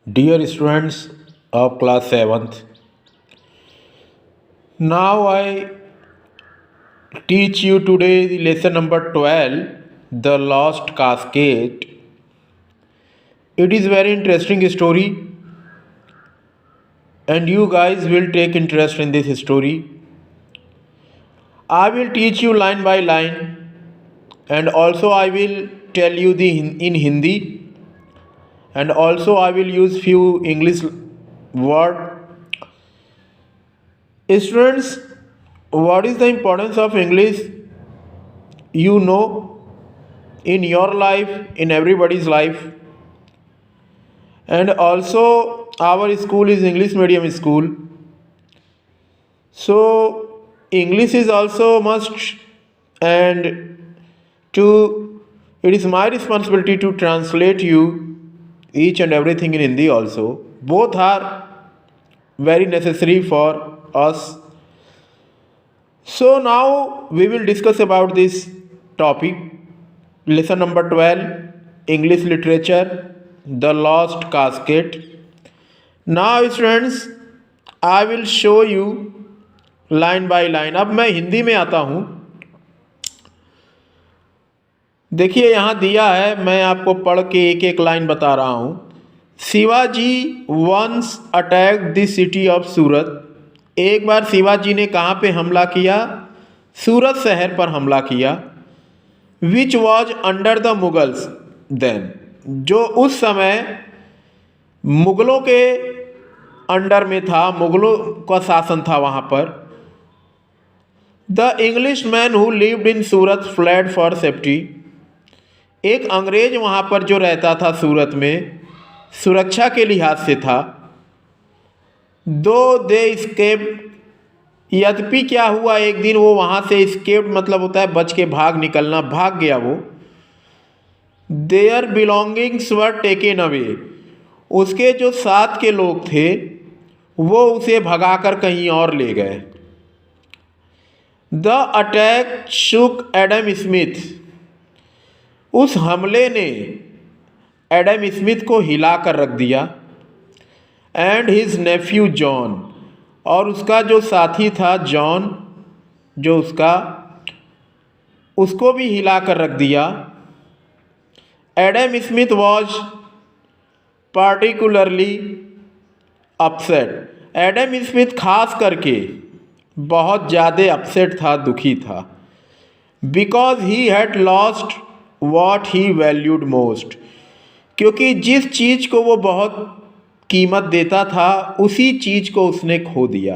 Dear students of class 7th, now I teach you today the lesson number 12, The Lost Cascade. It is very interesting story and you guys will take interest in this story. I will teach you line by line and also I will tell you in Hindi and also I will use few English word. Students, what is the importance of English? You know, in your life, in everybody's life, and also our school is English medium school. So English is also must, and to it is my responsibility to translate you each and everything in Hindi also. Both are very necessary for us. So now we will discuss about this topic. Lesson number 12, English literature, The Lost Casket. Now students, I will show you line by line. अब मैं हिंदी में आता हूँ. देखिए यहाँ दिया है, मैं आपको पढ़ के एक एक लाइन बता रहा हूँ. Shivaji once attacked the city of Surat. एक बार शिवाजी ने कहाँ पे हमला किया? सूरत शहर पर हमला किया. Which was under the Mughals then, जो उस समय मुगलों के अंडर में था, मुगलों का शासन था वहाँ पर. The English man who lived in Surat fled for safety. एक अंग्रेज वहाँ पर जो रहता था सूरत में, सुरक्षा के लिहाज से था. दो दे स्केप, यद्यपि क्या हुआ, एक दिन वो वहाँ से स्केप मतलब होता है बच के भाग निकलना, भाग गया वो. Their belongings were taken away. उसके जो साथ के लोग थे वो उसे भगाकर कहीं और ले गए. The attack shook Adam Smith. उस हमले ने एडम स्मिथ को हिला कर रख दिया. एंड हिज नेफ्यू जॉन, और उसका जो साथी था जॉन, जो उसको भी हिला कर रख दिया. Adam Smith was particularly upset. Adam Smith खास करके बहुत ज़्यादा अपसेट था, दुखी था. Because he had lost what he valued most. क्योंकि जिस चीज़ को वो बहुत कीमत देता था उसी चीज़ को उसने खो दिया.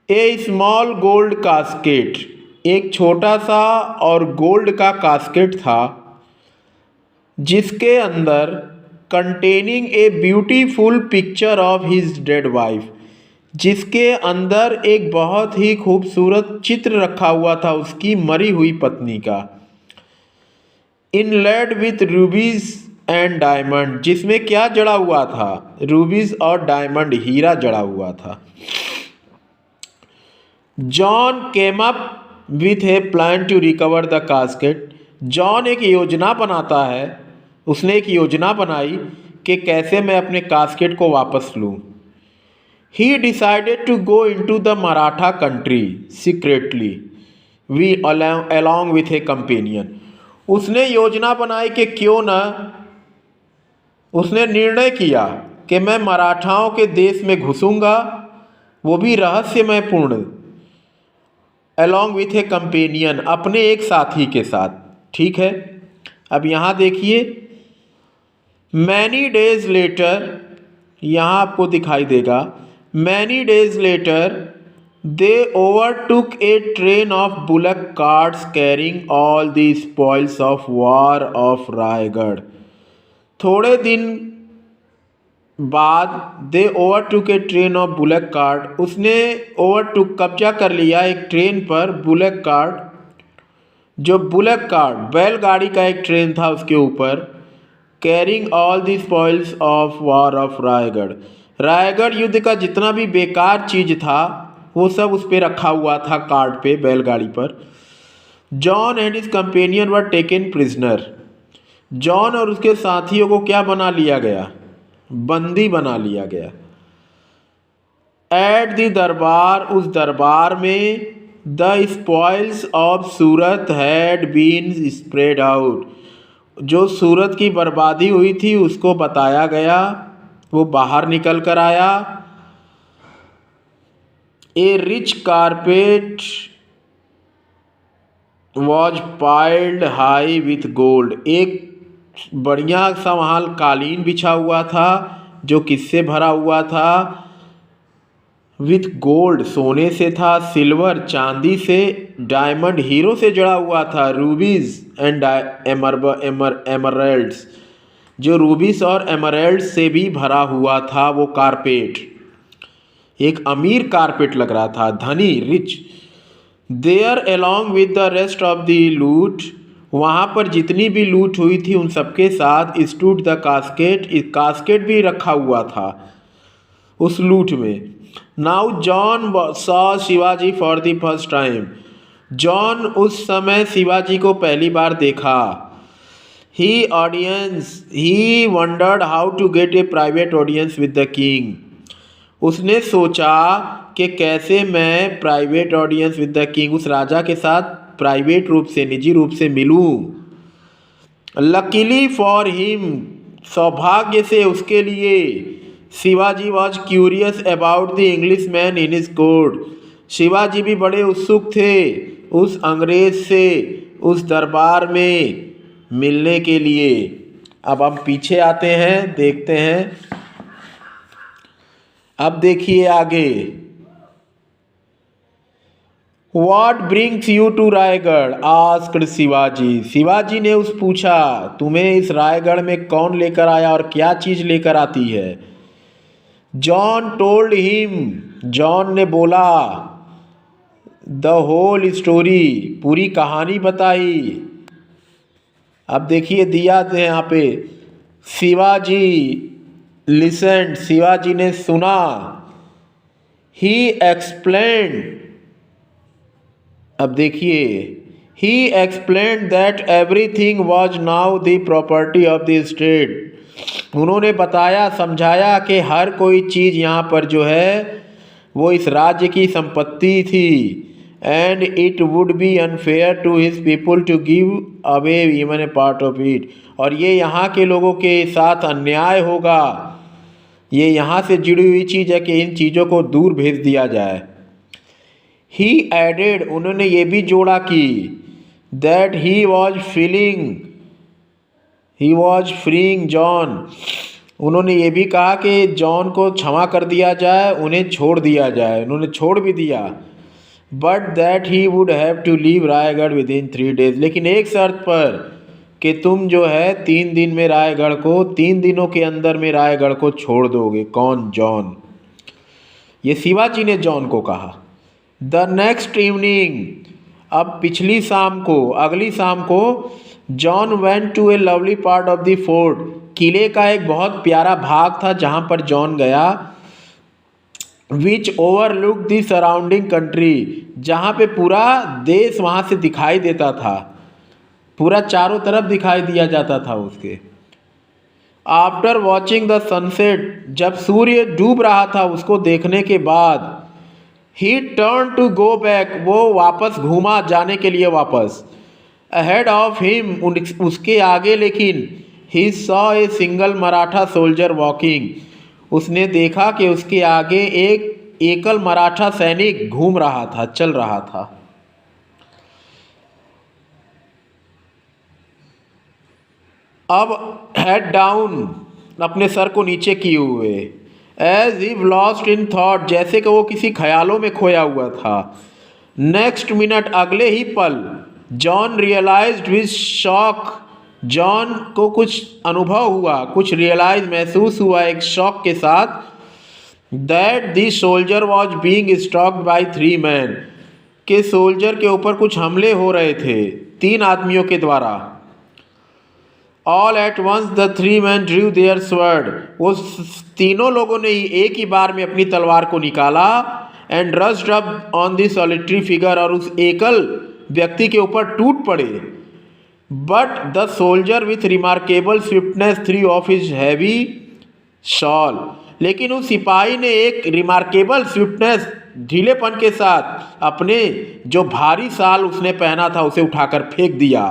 ए स्मॉल गोल्ड कास्केट. एक छोटा सा और गोल्ड का कास्केट था जिसके अंदर containing a beautiful picture of his dead wife. जिसके अंदर एक बहुत ही खूबसूरत चित्र रखा हुआ था उसकी मरी हुई पत्नी का. Inlaid with रूबीज and diamond. जिसमें क्या जड़ा हुआ था? रूबीज और डायमंड, हीरा जड़ा हुआ था. John came up with a plan to recover the casket. जॉन एक योजना बनाता है, उसने एक योजना बनाई कि कैसे मैं अपने कास्केट को वापस लूँ. He decided to go into the Maratha country secretly we along with a companion. उसने योजना बनाई कि क्यों ना, उसने निर्णय किया कि मैं मराठाओं के देश में घुसूंगा, वो भी रहस्यमय पूर्ण, अलॉन्ग विथ ए कंपेनियन, अपने एक साथी के साथ. ठीक है, अब यहाँ देखिए, मैनी डेज लेटर, यहाँ आपको दिखाई देगा, many days later they overtook a train of bullock carts carrying all the spoils of war of Raigad. थोड़े दिन बाद they overtook a train of bullock cart. उसने ओवरटुक कब्जा कर लिया एक ट्रेन पर, बुलक कार्ट, जो बुलक कार्ट बैलगाड़ी का एक ट्रेन था उसके ऊपर. Carrying all the spoils of war of Raigad. Raigad युद्ध का जितना भी बेकार चीज़ था वो सब उस पर रखा हुआ था कार्ट पे, बैलगाड़ी पर. John and his companion were taken prisoner. John और उसके साथियों को क्या बना लिया गया? बंदी बना लिया गया। एट द दरबार, उस दरबार में, the spoils of Surat had been spread out, जो सूरत की बर्बादी हुई थी उसको बताया गया, वो बाहर निकल कर आया। A rich carpet was piled high with gold, एक बढ़िया सा वहाँ कालीन बिछा हुआ था जो किससे भरा हुआ था? विथ गोल्ड, सोने से था, सिल्वर, चांदी से, डायमंड, हीरो से जड़ा हुआ था, रूबीज एंड एमरल्ड्स, जो रूबीज और एमरल्ड्स से भी भरा हुआ था वो कारपेट। एक अमीर कारपेट लग रहा था, धनी, rich. There along with the rest of the loot, वहाँ पर जितनी भी लूट हुई थी उन सबके साथ, स्टूड द कास्केट, कास्केट भी रखा हुआ था उस लूट में। Now John saw Shivaji for the first time, John उस समय शिवाजी को पहली बार देखा। He wondered how to get a private audience with the king, उसने सोचा कि कैसे मैं private audience with the king, उस राजा के साथ प्राइवेट रूप से, निजी रूप से मिलूं। लकीली फॉर हिम, सौभाग्य से उसके लिए, Shivaji was curious about the English man in his court, Shivaji भी बड़े उत्सुक थे उस अंग्रेज से उस दरबार में मिलने के लिए। अब हम पीछे आते हैं, देखते हैं। अब देखिए आगे, What brings you to Raigarh? Asked Shivaji, Shivaji ने उस पूछा तुम्हें इस रायगढ़ में कौन लेकर आया और क्या चीज़ लेकर आती है? जॉन टोल्ड हिम, जॉन ने बोला, द होल स्टोरी, पूरी कहानी बताई। अब देखिए दिया है यहाँ पे, शिवाजी लिसन, शिवाजी ने सुना। ही एक्सप्लेन्ड, अब देखिए, ही explained that everything was now the property of the state, उन्होंने बताया, समझाया कि हर कोई चीज़ यहाँ पर जो है वो इस राज्य की संपत्ति थी। And it would be unfair to his people to give away even a part of it, और ये यहाँ के लोगों के साथ अन्याय होगा, ये यहाँ से जुड़ी हुई चीज़ है कि इन चीज़ों को दूर भेज दिया जाए। ही एडेड, उन्होंने ये भी जोड़ा कि that he was freeing John, उन्होंने ये भी कहा कि जॉन को क्षमा कर दिया जाए, उन्हें छोड़ दिया जाए, उन्होंने छोड़ भी दिया। But that he would have to leave Raigad within 3 days, लेकिन एक शर्त पर कि तुम जो है 3 दिन में रायगढ़ को, 3 दिनों के अंदर में रायगढ़ को छोड़ दोगे। कौन? जॉन। ये शिवाजी ने जॉन को कहा। द नेक्स्ट इवनिंग, अब पिछली शाम को, अगली शाम को, John went to a lovely part of the fort, किले का एक बहुत प्यारा भाग था जहाँ पर जॉन गया। विच ओवरलुक द सराउंडिंग कंट्री, जहाँ पे पूरा देश वहाँ से दिखाई देता था, पूरा चारों तरफ दिखाई दिया जाता था उसके। आफ्टर वॉचिंग द सनसेट, जब सूर्य डूब रहा था उसको देखने के बाद, he turn to go back, वो वापस घूमा, जाने के लिए वापस। अहेड ऑफ हिम, उसके आगे, लेकिन he saw a single Maratha soldier walking, उसने देखा कि उसके आगे एक एकल मराठा सैनिक घूम रहा था, चल रहा था। अब हेड डाउन, अपने सर को नीचे किए हुए, as if lost in thought, जैसे कि वो किसी ख्यालों में खोया हुआ था। नेक्स्ट मिनट, अगले ही पल, John realised with shock, John को कुछ अनुभव हुआ, कुछ रियलाइज, महसूस हुआ एक शॉक के साथ, that the soldier was being stalked by 3 men, के सोल्जर के ऊपर कुछ हमले हो रहे थे 3 आदमियों के द्वारा। All at once the 3 men drew their sword, वो तीनों लोगों ने एक ही बार में अपनी तलवार को निकाला। And rushed up on the solitary figure, और उस एकल व्यक्ति के ऊपर टूट पड़े। But the soldier with remarkable swiftness three of his heavy shawl, लेकिन उस सिपाही ने एक रिमार्केबल स्विफ्टनेस, ढीलेपन के साथ अपने जो भारी शाल उसने पहना था उसे उठाकर फेंक दिया।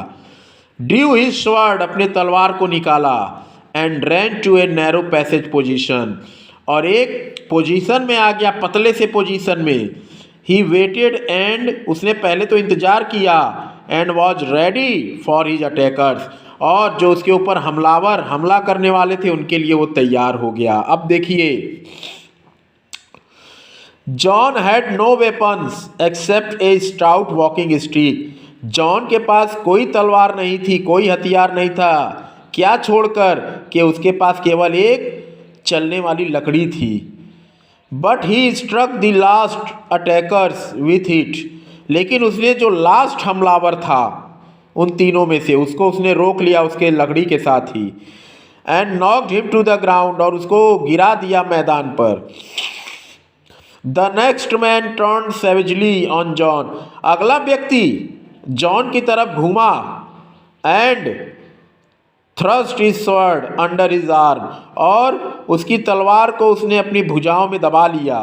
ड्रू हिज स्वॉर्ड, अपने तलवार को निकाला। And ran to a narrow passage position, और एक पोजीशन में आ गया, पतले से पोजीशन में। ही वेटेड, एंड उसने पहले तो इंतजार किया। And was ready for his attackers, और जो उसके ऊपर हमला करने वाले थे उनके लिए वो तैयार हो गया। अब देखिए, John had no weapons except a stout walking stick. John के पास कोई तलवार नहीं थी, कोई हथियार नहीं था, क्या छोड़कर कि उसके पास केवल एक चलने वाली लकड़ी थी। But he struck the last attackers with it, लेकिन उसने जो लास्ट हमलावर था उन तीनों में से, उसको उसने रोक लिया उसके लकड़ी के साथ ही। And knocked him to the ground, और उसको गिरा दिया मैदान पर। The next man turn savagely on John, अगला व्यक्ति जॉन की तरफ घूमा। And thrust his sword under his arm, और उसकी तलवार को उसने अपनी भुजाओं में दबा लिया।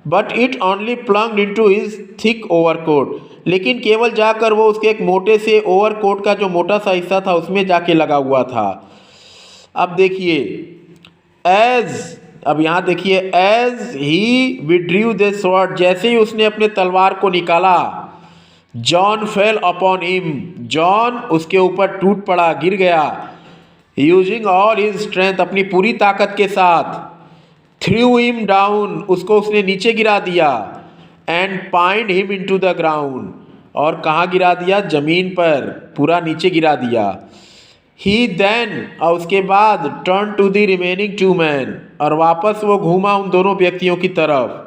But it only plunged into his thick overcoat, लेकिन केवल जाकर वो उसके एक मोटे से ओवरकोट का जो मोटा सा हिस्सा था उसमें जाके लगा हुआ था। अब देखिए, अब यहाँ देखिए, as he withdrew the sword, जैसे ही उसने अपने तलवार को निकाला, John fell upon him, John उसके ऊपर टूट पड़ा, गिर गया। यूजिंग ऑल हिज स्ट्रेंथ, अपनी पूरी ताकत के साथ। थ्रू हिम डाउन, उसको उसने नीचे गिरा दिया। And pinned him into the ground, और कहाँ गिरा दिया? जमीन पर, पूरा नीचे गिरा दिया। ही देन, और उसके बाद turn to the remaining two man, और वापस वो घूमा उन दोनों व्यक्तियों की तरफ।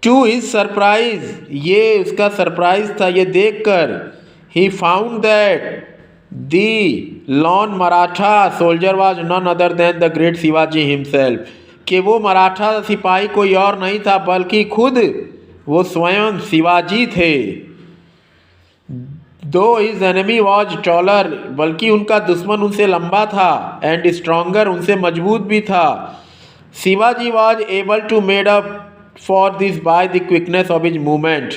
टू हिज सरप्राइज, ये उसका सरप्राइज था, ये देखकर, he found that the lone Maratha soldier was none other than the great Shivaji himself, कि वो मराठा सिपाही कोई और नहीं था बल्कि खुद वो स्वयं शिवाजी थे। दो हिज एनिमी वॉज टॉलर, बल्कि उनका दुश्मन उनसे लंबा था। एंड स्ट्रॉन्गर, उनसे मजबूत भी था। Shivaji was able to made up for this by the quickness of his movement,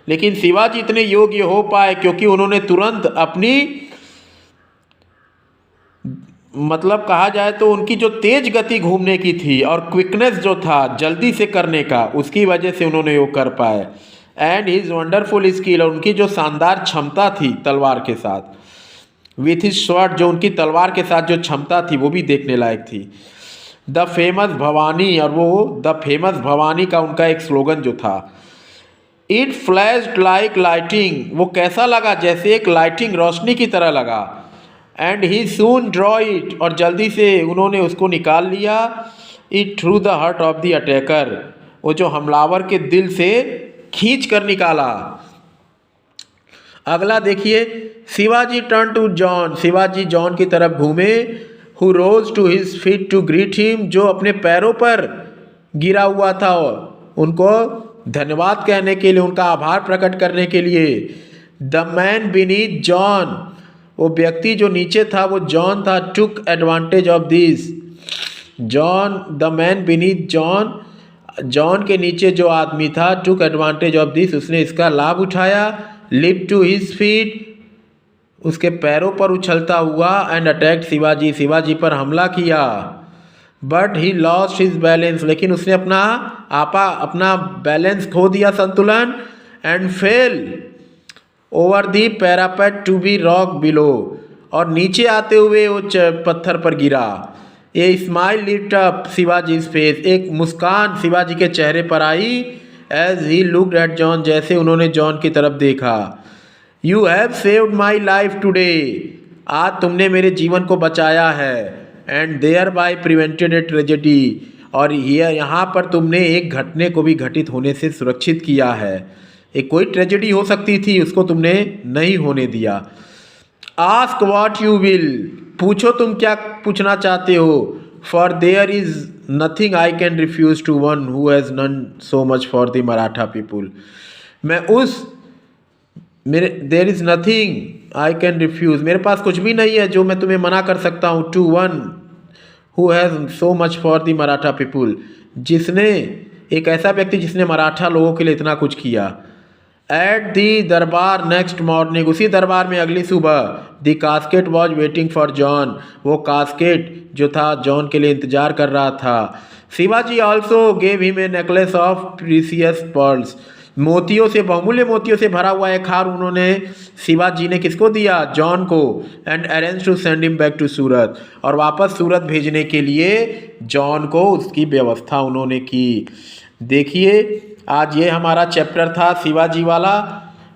लेकिन शिवाजी इतने योग्य हो पाए क्योंकि उन्होंने तुरंत अपनी, मतलब कहा जाए तो उनकी जो तेज गति घूमने की थी और क्विकनेस जो था जल्दी से करने का, उसकी वजह से उन्होंने वो कर पाए। एंड हिज वंडरफुल स्किल, और उनकी जो शानदार क्षमता थी तलवार के साथ, विथ हिज स्वॉर्ड, जो उनकी तलवार के साथ जो क्षमता थी वो भी देखने लायक थी। द फेमस भवानी, और वो द फेमस भवानी का उनका एक स्लोगन जो था, इट फ्लैश्ड लाइक लाइटिंग, वो कैसा लगा? जैसे एक लाइटिंग, रोशनी की तरह लगा। And he soon draw it, और जल्दी से उन्होंने उसको निकाल लिया। It through the heart of the attacker, वो जो हमलावर के दिल से खींच कर निकाला। अगला देखिए, Shivaji turn to John, Shivaji John की तरफ घूमे। Who rose to his feet to greet him, जो अपने पैरों पर गिरा हुआ था उनको धन्यवाद कहने के लिए, उनका आभार प्रकट करने के लिए। द मैन बीनीथ जॉन, वो व्यक्ति जो नीचे था वो जॉन था। टुक advantage of this, John, the man beneath John, John के नीचे जो आदमी था, टुक एडवांटेज ऑफ दिस, उसने इसका लाभ उठाया। लिप टू हिज फीट, उसके पैरों पर उछलता हुआ। एंड अटैक्ड शिवाजी, शिवाजी पर हमला किया। But he lost his balance, लेकिन उसने अपना बैलेंस खो दिया, संतुलन। And fell over the parapet to be rock below, और नीचे आते हुए वो पत्थर पर गिरा। A smile lit up Shivaji face, एक मुस्कान शिवाजी के चेहरे पर आई। As he looked at John, जैसे उन्होंने जॉन की तरफ देखा। You have saved my life today, आज तुमने मेरे जीवन को बचाया है। And thereby prevented a tragedy, और यहाँ पर तुमने एक घटने को भी घटित होने से सुरक्षित किया है। एक कोई ट्रेजेडी हो सकती थी, उसको तुमने नहीं होने दिया। आस्क व्हाट यू विल, पूछो तुम क्या पूछना चाहते हो। For there is nothing I can refuse to one who has none so much for the Maratha people, मैं उस, मेरे there is nothing I can refuse, मेरे पास कुछ भी नहीं है जो मैं तुम्हें मना कर सकता हूँ। To one who has so much for the Maratha people, जिसने, एक ऐसा व्यक्ति जिसने मराठा लोगों के लिए इतना कुछ किया। एट दी दरबार नेक्स्ट मॉर्निंग, उसी दरबार में अगली सुबह, the casket was waiting for John, वो कास्केट जो था जॉन के लिए इंतजार कर रहा था। Shivaji also gave him a necklace of precious pearls, मोतियों से, बहुमूल्य मोतियों से भरा हुआ एक हार उन्होंने, शिवाजी ने किसको दिया? जॉन को। And arrange to send him back to Surat, और वापस सूरत भेजने के लिए जॉन को उसकी व्यवस्था उन्होंने की। देखिए, आज ये हमारा चैप्टर था शिवाजी वाला।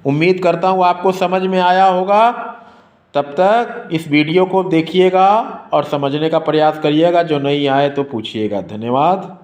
उम्मीद करता हूँ आपको समझ में आया होगा। तब तक इस वीडियो को देखिएगा और समझने का प्रयास करिएगा, जो नहीं आए तो पूछिएगा। धन्यवाद।